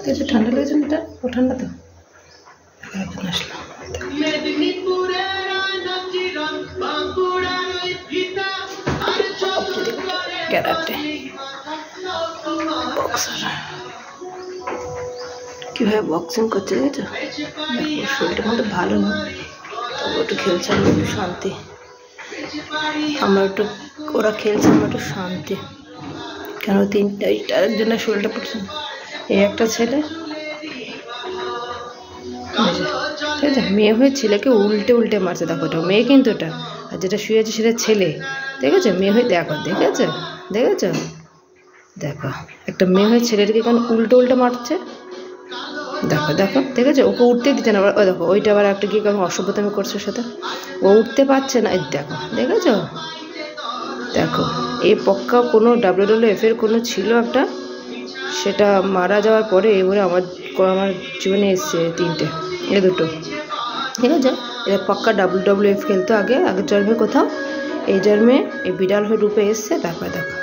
কিছু ঠান্ডা লেগেছে না? ও ঠান্ডা তো আসলো। ক্যারাটে বক্সার কীভাবে বক্সিং করছে দেখেছো? শরীরটা মধ্যে ভালো না, তবু একটু খেলছে, আমি একটু শান্তি। আমরা একটু, ওরা খেলছে আমরা একটু শান্তি। কেন তিনটার জন্য শরীরটা পড়ছে। এই একটা ছেলে, ঠিক আছে, মেয়ে হয়ে ছেলেকে উল্টে উল্টে মারছে। দেখো ওটা মেয়ে কিন্তু ওটা, আর যেটা শুয়ে আছে সেটা ছেলে। দেখেছো মেয়ে হয়ে? দেখো দেখেছো দেখেছো দেখো একটা মেয়ে হয়ে ছেলেটাকে কেন উল্টে উল্টে মারছে। দেখো দেখো দেখেছো, ওকে উঠতে দিচ্ছে না। ও দেখো ওইটা আবার একটা কি কারণ অসভ্যতামি করছে সাথে, ও উঠতে পারছে না। দেখো দেখেছো, দেখো এই পক্কা কোনো WWF এর কোনো ছিল একটা, সেটা মারা যাওয়ার পরে এবারে আমার জীবনে এসছে তিনটে, এ দুটো, ঠিক আছে। এরা পাক্কা WWF খেলতো আগের জন্মে কোথাও, এই জন্মে এই বিড়াল হয়ে রূপে এসছে। তারপরে দেখো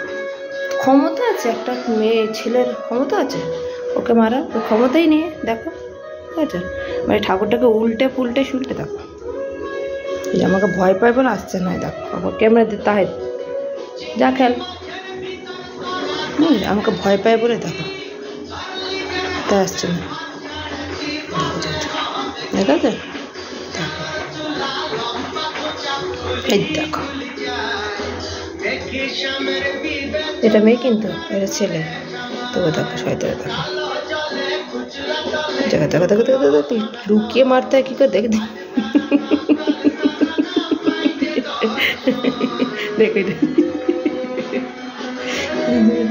ক্ষমতা আছে, একটা মেয়ে ছেলের ক্ষমতা আছে ওকে মারা, ও ক্ষমতাই নেই। দেখো ঠিক আছে, মানে ঠাকুরটাকে উল্টে পুল্টে শুল্টে। দেখো আমাকে ভয় পায় বলে আসছে না। দেখো আবার ক্যামেরা দিয়ে তাহে যা খেল, আমাকে ভয় পায় বলে দেখো তা আসছে না। দেখো তো, এই দেখো এটা মেয়ে কিন্তু এটা ছেলে, তবু দেখো শয়তান। দেখো দেখো দেখো দেখো দেখো লুকিয়ে মারতে হয় কি করে, দেখ দেখো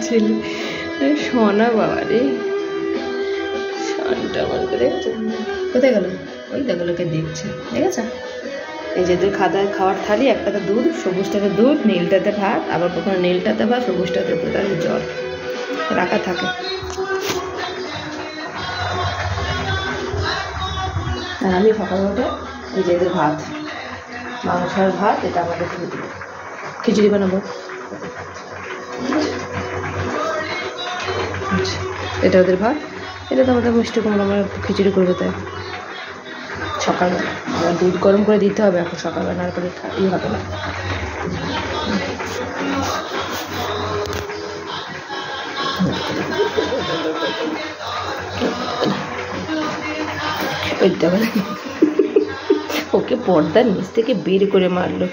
ছেলে সোনা বাবা রে, সোনাটা আমার দেখছো কোথায় গেল? ওই দেখো লোকে দেখছে, দেখেছো? এই যে খাওয়ার থালি, একটাতে দুধ, সবুজটাতে দুধ, নীলটাতে ভাত, আবার কখনো নীলটাতে ভাত, সবুজটাতে দুধ আর জল রাখা থাকে। আর আমি সকাল উঠে এই যে ভাত, মাংস আর ভাত, এটা আমাকে খিচুড়ি বানাবো। এটা ওদের ভাত, এটা তো আমাদের মিষ্টি কুমড়ো, আমরা খিচুড়ি করবো। তাই সকালবেলা আবার দুধ গরম করে দিতে হবে এখন সকালবেলা, না করে হবে না। ওকে পর্দার নিচ থেকে বের করে মারলো।